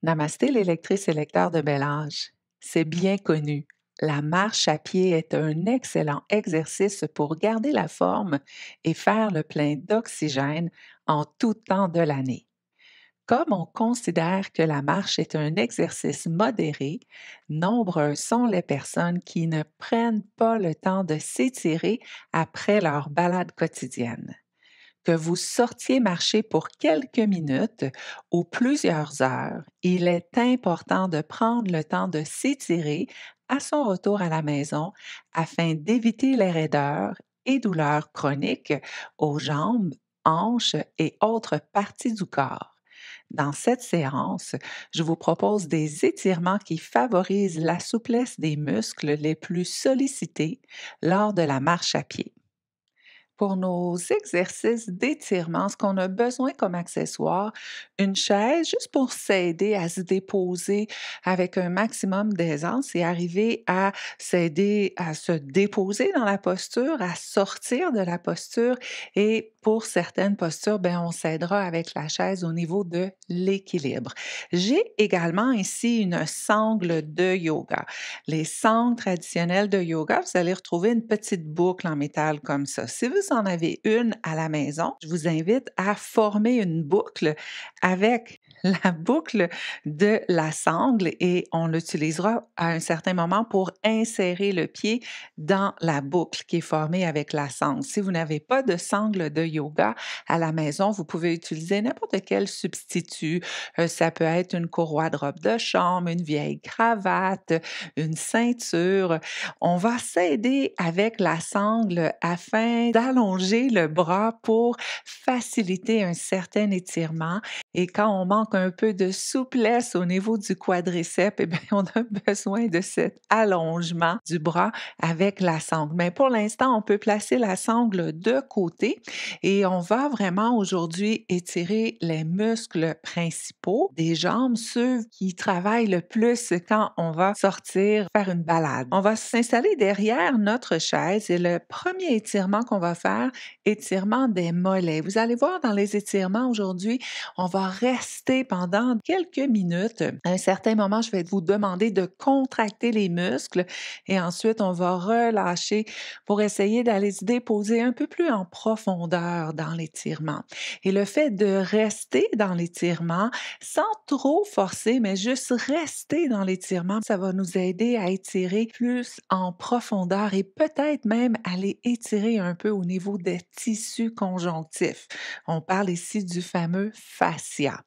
Namasté, les lectrices et lecteurs de bel âge. C'est bien connu. La marche à pied est un excellent exercice pour garder la forme et faire le plein d'oxygène en tout temps de l'année. Comme on considère que la marche est un exercice modéré, nombreuses sont les personnes qui ne prennent pas le temps de s'étirer après leur balade quotidienne. Que vous sortiez marcher pour quelques minutes ou plusieurs heures, il est important de prendre le temps de s'étirer à son retour à la maison afin d'éviter les raideurs et douleurs chroniques aux jambes, hanches et autres parties du corps. Dans cette séance, je vous propose des étirements qui favorisent la souplesse des muscles les plus sollicités lors de la marche à pied. Pour nos exercices d'étirement, ce qu'on a besoin comme accessoire, une chaise juste pour s'aider à se déposer avec un maximum d'aisance et arriver à s'aider à se déposer dans la posture, à sortir de la posture et pour certaines postures, ben, on s'aidera avec la chaise au niveau de l'équilibre. J'ai également ici une sangle de yoga. Les sangles traditionnelles de yoga, vous allez retrouver une petite boucle en métal comme ça. Si vous en avez une à la maison, je vous invite à former une boucle avec la boucle de la sangle et on l'utilisera à un certain moment pour insérer le pied dans la boucle qui est formée avec la sangle. Si vous n'avez pas de sangle de yoga à la maison, vous pouvez utiliser n'importe quel substitut. Ça peut être une courroie de robe de chambre, une vieille cravate, une ceinture. On va s'aider avec la sangle afin d'allonger le bras pour faciliter un certain étirement. Et quand on manque un peu de souplesse au niveau du quadriceps, eh bien, on a besoin de cet allongement du bras avec la sangle. Mais pour l'instant, on peut placer la sangle de côté et on va vraiment aujourd'hui étirer les muscles principaux des jambes, ceux qui travaillent le plus quand on va sortir faire une balade. On va s'installer derrière notre chaise et le premier étirement qu'on va faire, étirement des mollets. Vous allez voir dans les étirements aujourd'hui, on va rester pendant quelques minutes. À un certain moment, je vais vous demander de contracter les muscles et ensuite on va relâcher pour essayer d'aller se déposer un peu plus en profondeur dans l'étirement. Et le fait de rester dans l'étirement sans trop forcer, mais juste rester dans l'étirement, ça va nous aider à étirer plus en profondeur et peut-être même aller étirer un peu au niveau des tissus conjonctifs. On parle ici du fameux fascia.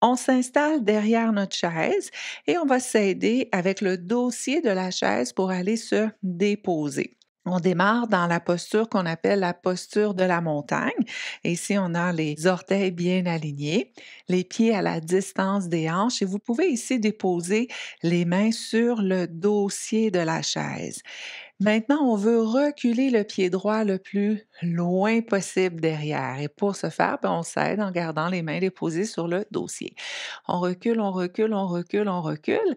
On s'installe derrière notre chaise et on va s'aider avec le dossier de la chaise pour aller se déposer. On démarre dans la posture qu'on appelle la posture de la montagne. Et ici, on a les orteils bien alignés, les pieds à la distance des hanches et vous pouvez ici déposer les mains sur le dossier de la chaise. Maintenant, on veut reculer le pied droit le plus loin possible derrière. Et pour ce faire, ben, on s'aide en gardant les mains déposées sur le dossier. On recule, on recule, on recule, on recule.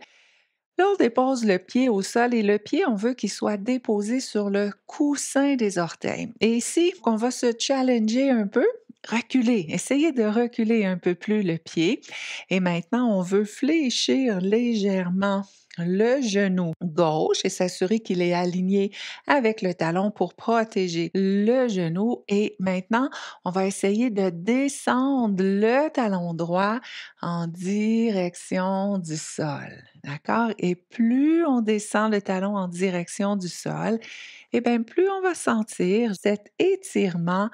Là, on dépose le pied au sol et le pied, on veut qu'il soit déposé sur le coussin des orteils. Et ici, on va se challenger un peu, reculer, essayer de reculer un peu plus le pied. Et maintenant, on veut fléchir légèrement le genou gauche et s'assurer qu'il est aligné avec le talon pour protéger le genou. Et maintenant, on va essayer de descendre le talon droit en direction du sol. D'accord? Et plus on descend le talon en direction du sol, et bien plus on va sentir cet étirement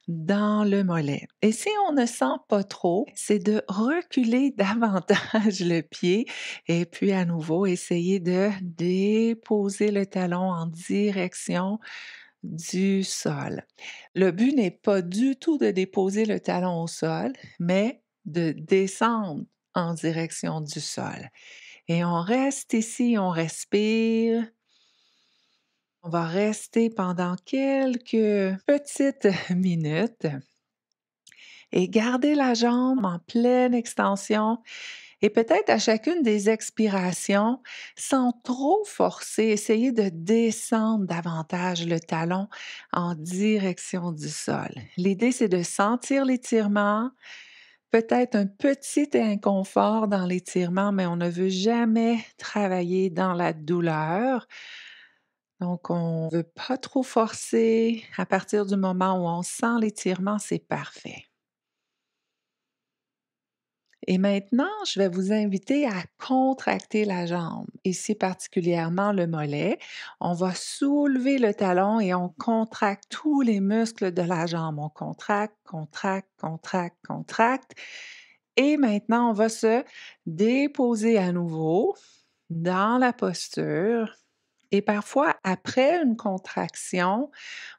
dans le mollet. Et si on ne sent pas trop, c'est de reculer davantage le pied et puis à nouveau essayer de déposer le talon en direction du sol. Le but n'est pas du tout de déposer le talon au sol, mais de descendre en direction du sol. Et on reste ici, on respire. On va rester pendant quelques petites minutes et garder la jambe en pleine extension et peut-être à chacune des expirations, sans trop forcer, essayer de descendre davantage le talon en direction du sol. L'idée, c'est de sentir l'étirement, Peut-être un petit inconfort dans l'étirement, mais on ne veut jamais travailler dans la douleur. Donc, on ne veut pas trop forcer. À partir du moment où on sent l'étirement, c'est parfait. Et maintenant, je vais vous inviter à contracter la jambe, ici particulièrement le mollet. On va soulever le talon et on contracte tous les muscles de la jambe. On contracte, contracte, contracte, contracte. Et maintenant, on va se déposer à nouveau dans la posture. Et parfois, après une contraction,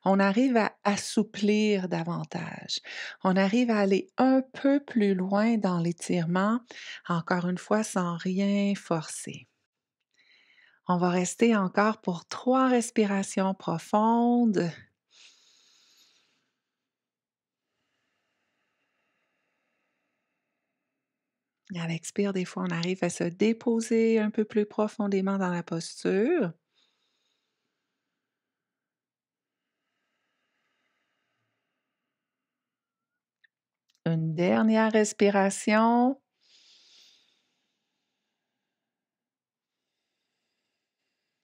on arrive à assouplir davantage. On arrive à aller un peu plus loin dans l'étirement, encore une fois, sans rien forcer. On va rester encore pour 3 respirations profondes. À l'expire, des fois, on arrive à se déposer un peu plus profondément dans la posture. Une dernière respiration.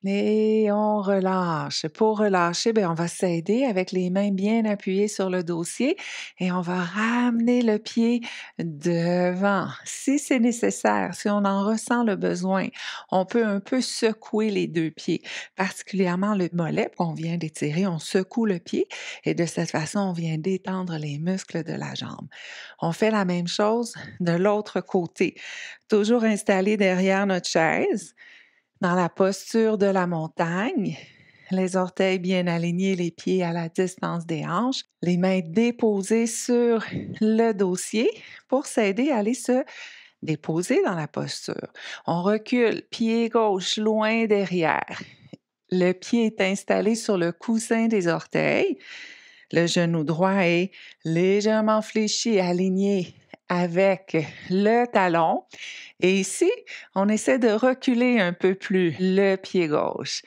Et on relâche. Pour relâcher, ben, on va s'aider avec les mains bien appuyées sur le dossier et on va ramener le pied devant. Si c'est nécessaire, si on en ressent le besoin, on peut un peu secouer les 2 pieds, particulièrement le mollet qu'on vient d'étirer. On secoue le pied et de cette façon, on vient détendre les muscles de la jambe. On fait la même chose de l'autre côté, toujours installé derrière notre chaise. Dans la posture de la montagne, les orteils bien alignés, les pieds à la distance des hanches, les mains déposées sur le dossier pour s'aider à aller se déposer dans la posture. On recule, pied gauche loin derrière. Le pied est installé sur le coussin des orteils. Le genou droit est légèrement fléchi, aligné avec le talon. Et ici, on essaie de reculer un peu plus le pied gauche.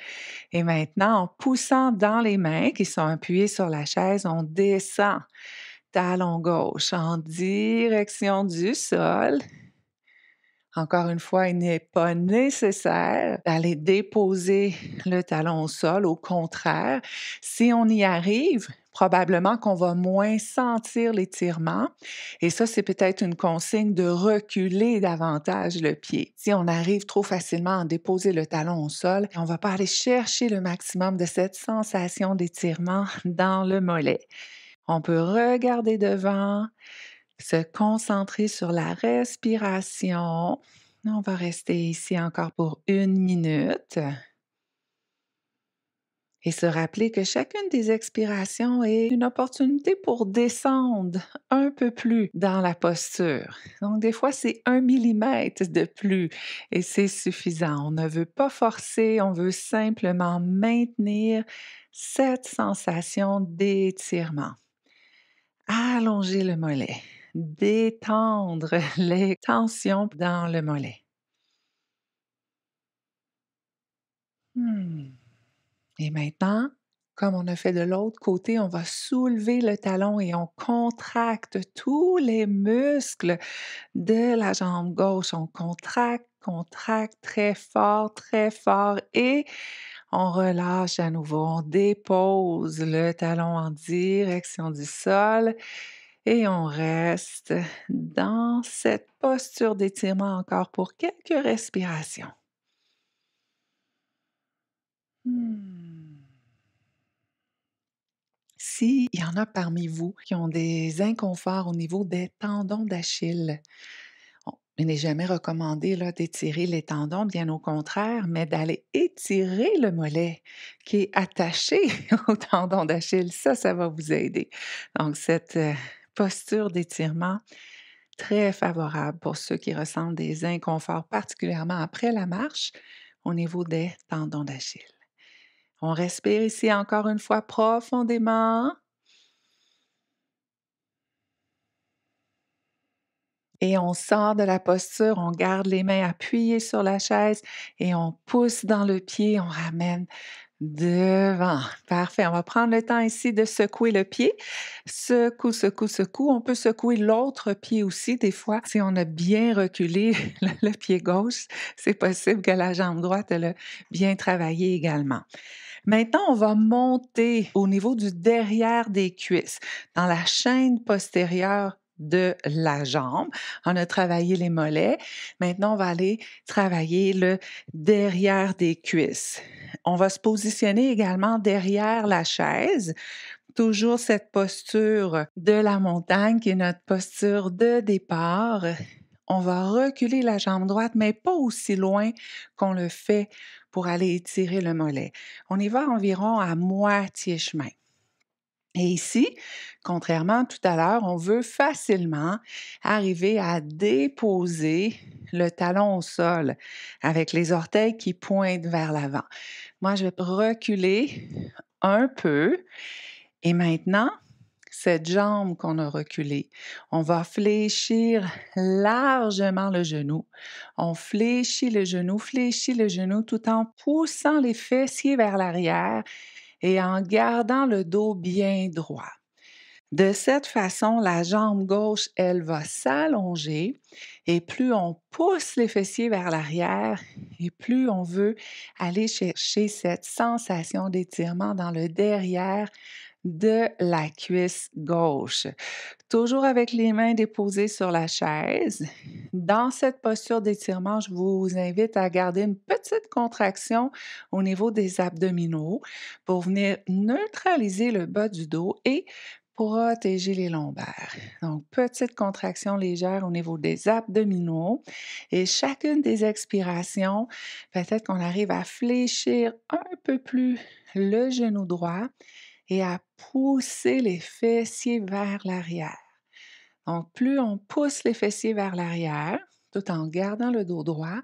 Et maintenant, en poussant dans les mains qui sont appuyées sur la chaise, on descend talon gauche en direction du sol. Encore une fois, il n'est pas nécessaire d'aller déposer le talon au sol. Au contraire, si on y arrive, probablement qu'on va moins sentir l'étirement. Et ça, c'est peut-être une consigne de reculer davantage le pied. Si on arrive trop facilement à déposer le talon au sol, on ne va pas aller chercher le maximum de cette sensation d'étirement dans le mollet. On peut regarder devant, se concentrer sur la respiration. On va rester ici encore pour 1 minute et se rappeler que chacune des expirations est une opportunité pour descendre un peu plus dans la posture. Donc, des fois, c'est 1 millimètre de plus et c'est suffisant. On ne veut pas forcer, on veut simplement maintenir cette sensation d'étirement. Allonger le mollet, détendre les tensions dans le mollet. Mmh. Et maintenant, comme on a fait de l'autre côté, on va soulever le talon et on contracte tous les muscles de la jambe gauche. On contracte, contracte très fort et on relâche à nouveau. On dépose le talon en direction du sol et on reste dans cette posture d'étirement encore pour quelques respirations. Hmm. S'il y en a parmi vous qui ont des inconforts au niveau des tendons d'Achille, il n'est jamais recommandé là, d'étirer les tendons, bien au contraire, mais d'aller étirer le mollet qui est attaché au tendon d'Achille. Ça va vous aider. Donc, cette posture d'étirement, très favorable pour ceux qui ressentent des inconforts, particulièrement après la marche, au niveau des tendons d'Achille. On respire ici encore une fois profondément. Et on sort de la posture, on garde les mains appuyées sur la chaise et on pousse dans le pied, on ramène devant. Parfait. On va prendre le temps ici de secouer le pied. Secoue, secoue, secoue. On peut secouer l'autre pied aussi. Des fois, si on a bien reculé le pied gauche, c'est possible que la jambe droite, elle a bien travaillé également. Maintenant, on va monter au niveau du derrière des cuisses, dans la chaîne postérieure de la jambe. On a travaillé les mollets. Maintenant, on va aller travailler le derrière des cuisses. On va se positionner également derrière la chaise. Toujours cette posture de la montagne qui est notre posture de départ. On va reculer la jambe droite, mais pas aussi loin qu'on le fait pour aller étirer le mollet. On y va environ à moitié chemin. Et ici, contrairement à tout à l'heure, on veut facilement arriver à déposer le talon au sol avec les orteils qui pointent vers l'avant. Moi, je vais reculer un peu et maintenant, cette jambe qu'on a reculée, on va fléchir largement le genou. On fléchit le genou tout en poussant les fessiers vers l'arrière et en gardant le dos bien droit. De cette façon, la jambe gauche, elle va s'allonger et plus on pousse les fessiers vers l'arrière et plus on veut aller chercher cette sensation d'étirement dans le derrière de la cuisse gauche. Toujours avec les mains déposées sur la chaise. Dans cette posture d'étirement, je vous invite à garder une petite contraction au niveau des abdominaux pour venir neutraliser le bas du dos et protéger les lombaires. Donc, petite contraction légère au niveau des abdominaux et chacune des expirations, peut-être qu'on arrive à fléchir un peu plus le genou droit et à pousser les fessiers vers l'arrière. Donc, plus on pousse les fessiers vers l'arrière, tout en gardant le dos droit,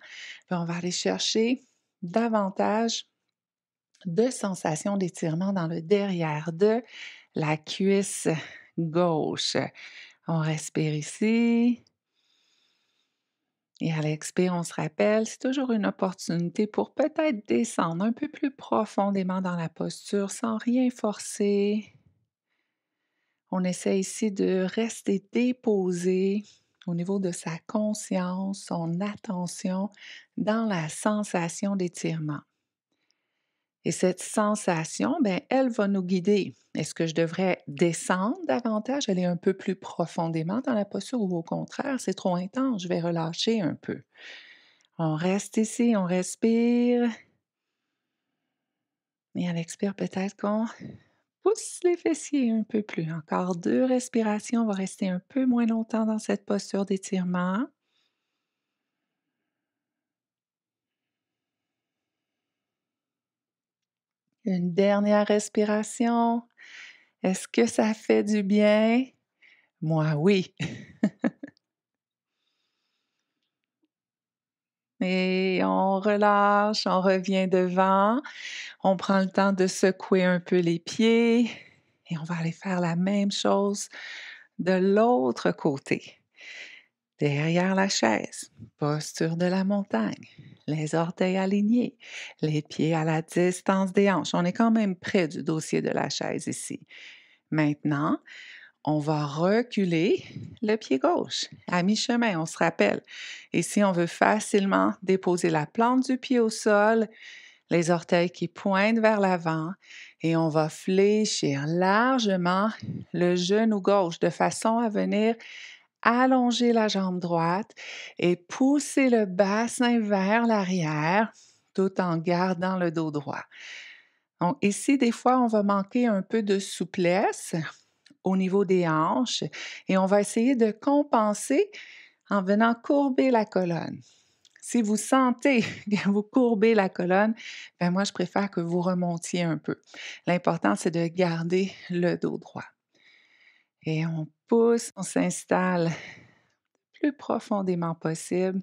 puis on va aller chercher davantage de sensations d'étirement dans le derrière de la cuisse gauche. On respire ici. Et à l'expire, on se rappelle, c'est toujours une opportunité pour peut-être descendre un peu plus profondément dans la posture sans rien forcer. On essaie ici de rester déposé au niveau de sa conscience, son attention dans la sensation d'étirement. Et cette sensation, ben, elle va nous guider. Est-ce que je devrais descendre davantage, aller un peu plus profondément dans la posture ou au contraire, c'est trop intense, je vais relâcher un peu. On reste ici, on respire. Et à l'expire, peut-être qu'on pousse les fessiers un peu plus. Encore 2 respirations. On va rester un peu moins longtemps dans cette posture d'étirement. Une dernière respiration. Est-ce que ça fait du bien? Moi, oui. Et on relâche, on revient devant. On prend le temps de secouer un peu les pieds et on va aller faire la même chose de l'autre côté. Derrière la chaise, posture de la montagne, les orteils alignés, les pieds à la distance des hanches. On est quand même près du dossier de la chaise ici. Maintenant, on va reculer le pied gauche à mi-chemin, on se rappelle. Et si on veut facilement déposer la plante du pied au sol, les orteils qui pointent vers l'avant et on va fléchir largement le genou gauche de façon à venir allonger la jambe droite et pousser le bassin vers l'arrière tout en gardant le dos droit. Donc ici, des fois, on va manquer un peu de souplesse au niveau des hanches et on va essayer de compenser en venant courber la colonne. Si vous sentez que vous courbez la colonne, ben moi, je préfère que vous remontiez un peu. L'important, c'est de garder le dos droit. Et on pousse, on s'installe plus profondément possible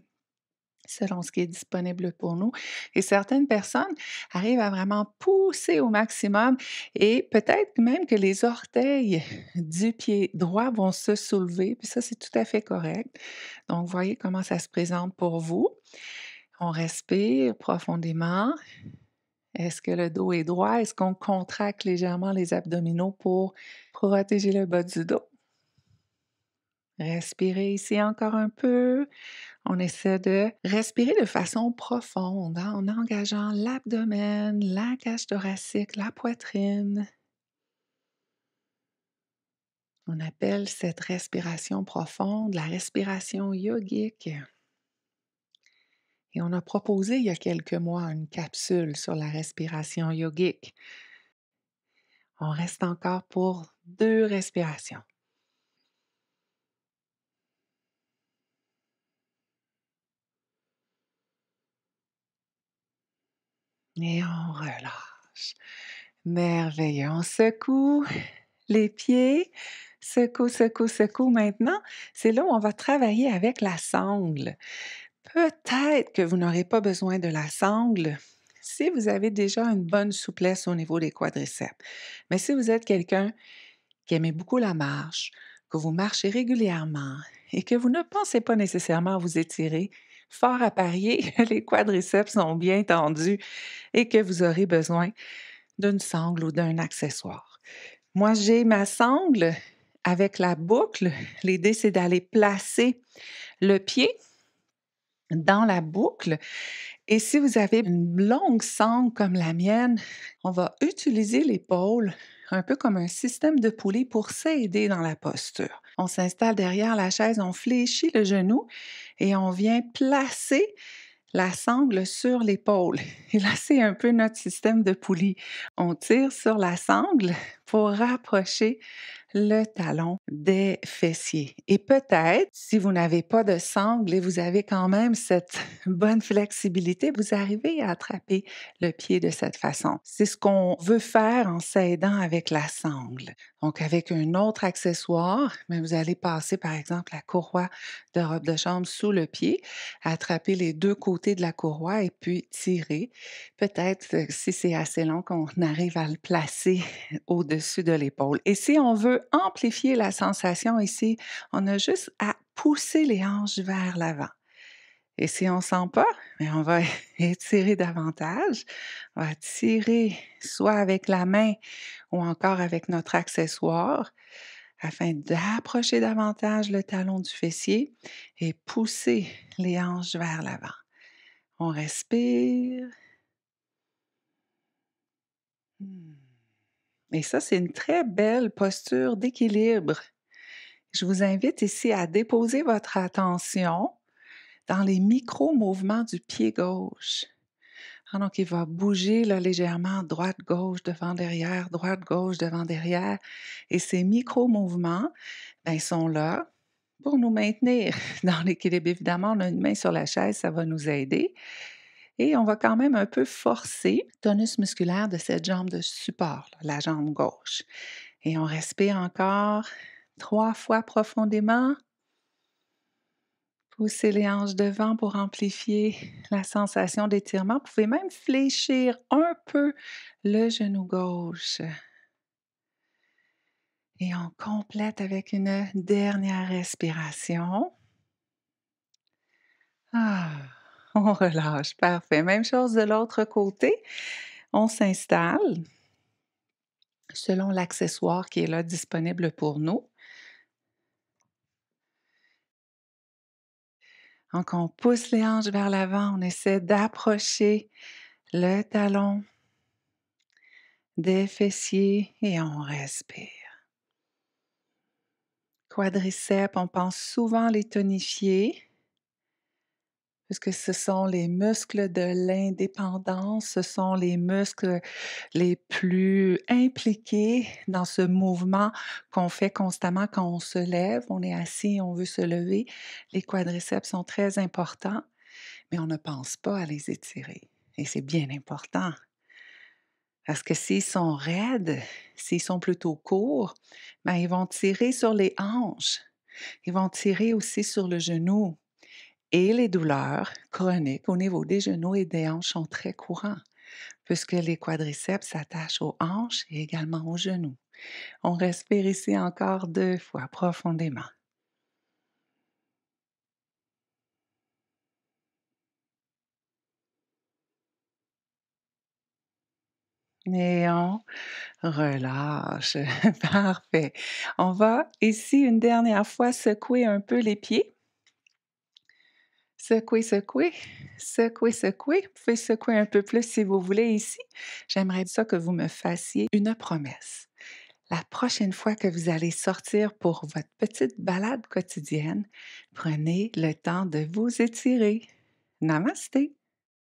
selon ce qui est disponible pour nous. Et certaines personnes arrivent à vraiment pousser au maximum et peut-être même que les orteils du pied droit vont se soulever, puis ça, c'est tout à fait correct. Donc, voyez comment ça se présente pour vous. On respire profondément Est-ce que le dos est droit? Est-ce qu'on contracte légèrement les abdominaux pour protéger le bas du dos? Respirez ici encore un peu. On essaie de respirer de façon profonde, hein, en engageant l'abdomen, la cage thoracique, la poitrine. On appelle cette respiration profonde la respiration yogique. Et on a proposé il y a quelques mois une capsule sur la respiration yogique. On reste encore pour 2 respirations. Et on relâche. Merveilleux. On secoue les pieds. Secoue, secoue, secoue. Maintenant, c'est là où on va travailler avec la sangle. Peut-être que vous n'aurez pas besoin de la sangle si vous avez déjà une bonne souplesse au niveau des quadriceps. Mais si vous êtes quelqu'un qui aimez beaucoup la marche, que vous marchez régulièrement et que vous ne pensez pas nécessairement à vous étirer, fort à parier que les quadriceps sont bien tendus et que vous aurez besoin d'une sangle ou d'un accessoire. Moi, j'ai ma sangle avec la boucle. L'idée, c'est d'aller placer le pied dans la boucle. Et si vous avez une longue sangle comme la mienne, on va utiliser l'épaule un peu comme un système de poulie pour s'aider dans la posture. On s'installe derrière la chaise, on fléchit le genou et on vient placer la sangle sur l'épaule. Et là, c'est un peu notre système de poulie. On tire sur la sangle pour rapprocher le talon des fessiers. Et peut-être, si vous n'avez pas de sangle et vous avez quand même cette bonne flexibilité, vous arrivez à attraper le pied de cette façon. C'est ce qu'on veut faire en s'aidant avec la sangle. Donc, avec un autre accessoire, mais vous allez passer, par exemple, la courroie de robe de chambre sous le pied, attraper les 2 côtés de la courroie et puis tirer. Peut-être, si c'est assez long, qu'on arrive à le placer au-dessus de l'épaule. Et si on veut amplifier la sensation ici, on a juste à pousser les hanches vers l'avant. Et si on ne sent pas, bien, on va étirer davantage. On va tirer soit avec la main ou encore avec notre accessoire afin d'approcher davantage le talon du fessier et pousser les hanches vers l'avant. On respire. Hmm. Et ça, c'est une très belle posture d'équilibre. Je vous invite ici à déposer votre attention dans les micro-mouvements du pied gauche. Ah, donc, il va bouger là, légèrement droite-gauche, devant-derrière, droite-gauche, devant-derrière. Et ces micro-mouvements ben, sont là pour nous maintenir dans l'équilibre. Évidemment, on a une main sur la chaise, ça va nous aider. Et on va quand même un peu forcer le tonus musculaire de cette jambe de support, là, la jambe gauche. Et on respire encore 3 fois profondément. Poussez les hanches devant pour amplifier la sensation d'étirement. Vous pouvez même fléchir un peu le genou gauche. Et on complète avec une dernière respiration. Ah, on relâche, parfait. Même chose de l'autre côté. On s'installe selon l'accessoire qui est là disponible pour nous. Donc, on pousse les hanches vers l'avant, on essaie d'approcher le talon des fessiers et on respire. Quadriceps, on pense souvent les tonifier puisque ce sont les muscles de l'indépendance, ce sont les muscles les plus impliqués dans ce mouvement qu'on fait constamment quand on se lève, on est assis, on veut se lever. Les quadriceps sont très importants, mais on ne pense pas à les étirer et c'est bien important. Parce que s'ils sont raides, s'ils sont plutôt courts, ben, ils vont tirer sur les hanches. Ils vont tirer aussi sur le genou. Et les douleurs chroniques au niveau des genoux et des hanches sont très courants, puisque les quadriceps s'attachent aux hanches et également aux genoux. On respire ici encore 2 fois profondément. et on relâche. Parfait. On va ici une dernière fois secouer un peu les pieds. Secouer, secouer, secouer, secouer. Vous pouvez secouer un peu plus si vous voulez ici. J'aimerais ça que vous me fassiez une promesse. La prochaine fois que vous allez sortir pour votre petite balade quotidienne, prenez le temps de vous étirer. Namasté!